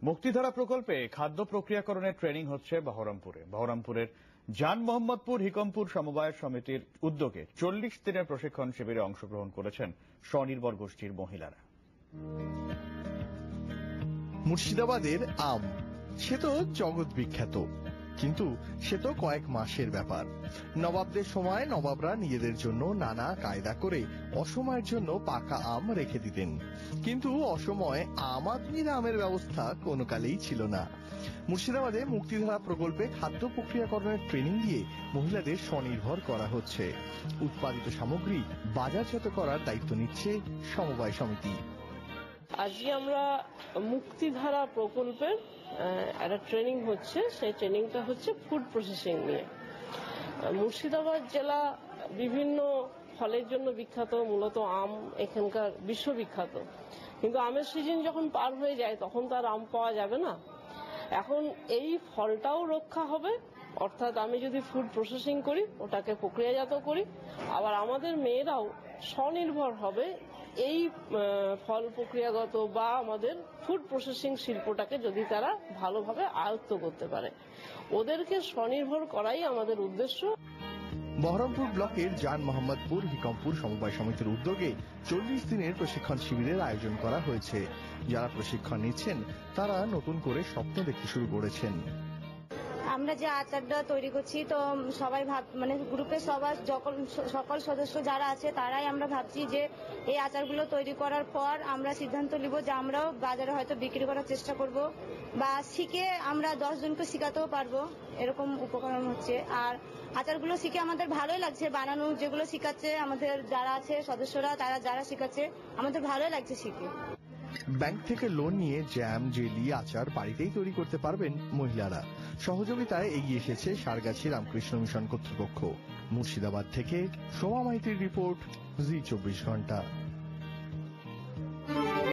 মুক্তিধারা প্রকল্পে খাদ্য প্রক্রিয়াকরণের ট্রেনিং হচ্ছে বহরমপুরের জান মোহাম্মদপুর হিকমপুর সমবায় সমিতির উদ্যোগে ৪০ দিনের প্রশিক্ষণ শিবিরে অংশগ্রহণ করেছেন স্বনির্ভর গোষ্ঠীর মহিলারা। মুর্শিদাবাদের আম সে তো জগৎ বিখ্যাত, কিন্তু সে তো কয়েক মাসের ব্যাপার। নবাবদের সময় নবাবরা নিজেদের জন্য নানা কায়দা করে অসময়ের জন্য পাকা আম রেখে দিতেন, কিন্তু অসময়ে আম আদমির আমের ব্যবস্থা কোনো কালেই ছিল না। মুর্শিদাবাদে মুক্তিধারা প্রকল্পে খাদ্য প্রক্রিয়াকরণের ট্রেনিং দিয়ে মহিলাদের স্বনির্ভর করা হচ্ছে। উৎপাদিত সামগ্রী বাজারজাত করার দায়িত্ব নিচ্ছে সমবায় সমিতি। আজকে আমরা মুক্তিধারা প্রকল্পের একটা ট্রেনিং হচ্ছে, সেই ট্রেনিংটা হচ্ছে ফুড প্রসেসিং নিয়ে। মুর্শিদাবাদ জেলা বিভিন্ন ফলের জন্য বিখ্যাত, মূলত আম এখানকার বিশ্ববিখ্যাত, কিন্তু আমের সিজন যখন পার হয়ে যায় তখন তার আম পাওয়া যাবে না। এখন এই ফলটাও রক্ষা হবে, অর্থাৎ আমি যদি ফুড প্রসেসিং করি, ওটাকে প্রক্রিয়াজাত করি, আবার আমাদের মেয়েরাও স্বনির্ভর হবে এই ফল প্রক্রিয়াগত বা আমাদের ফুড প্রসেসিং শিল্পটাকে যদি তারা ভালোভাবে আয়ত্ত করতে পারে। ওদেরকে স্বনির্ভর করাই আমাদের উদ্দেশ্য। বহরমপুর ব্লকের জান মোহাম্মদপুর হিকমপুর সমবায় সমিতির উদ্যোগে ৪০ দিনের প্রশিক্ষণ শিবিরের আয়োজন করা হয়েছে। যারা প্রশিক্ষণ নিচ্ছেন তারা নতুন করে স্বপ্ন দেখতে শুরু করেছেন। আমরা যে আচারটা তৈরি করছি, তো সবাই গ্রুপে সকল সদস্য যারা আছে তারাই আমরা ভাবছি যে এই আচারগুলো তৈরি করার পর আমরা সিদ্ধান্ত নিব যে আমরাও বাজারে হয়তো বিক্রি করার চেষ্টা করব, বা শিখে আমরা 10 জনকে শেখাতেও পারবো, এরকম উপকরণ হচ্ছে। আর আচারগুলো শিখে আমাদের ভালোই লাগছে বানানো, যেগুলো শিখাচ্ছে আমাদের যারা আছে সদস্যরা, তারা যারা শিখাচ্ছে আমাদের ভালোই লাগছে শিখে। ব্যাংক থেকে লোন নিয়ে জ্যাম, জেলি, আচার বাড়িতেই তৈরি করতে পারবেন মহিলারা। সহযোগিতায় এগিয়ে এসেছে সারগাছি রামকৃষ্ণ মিশন কর্তৃপক্ষ। মুর্শিদাবাদ থেকে সোমা মাইতির রিপোর্ট, জি 24 ঘন্টা।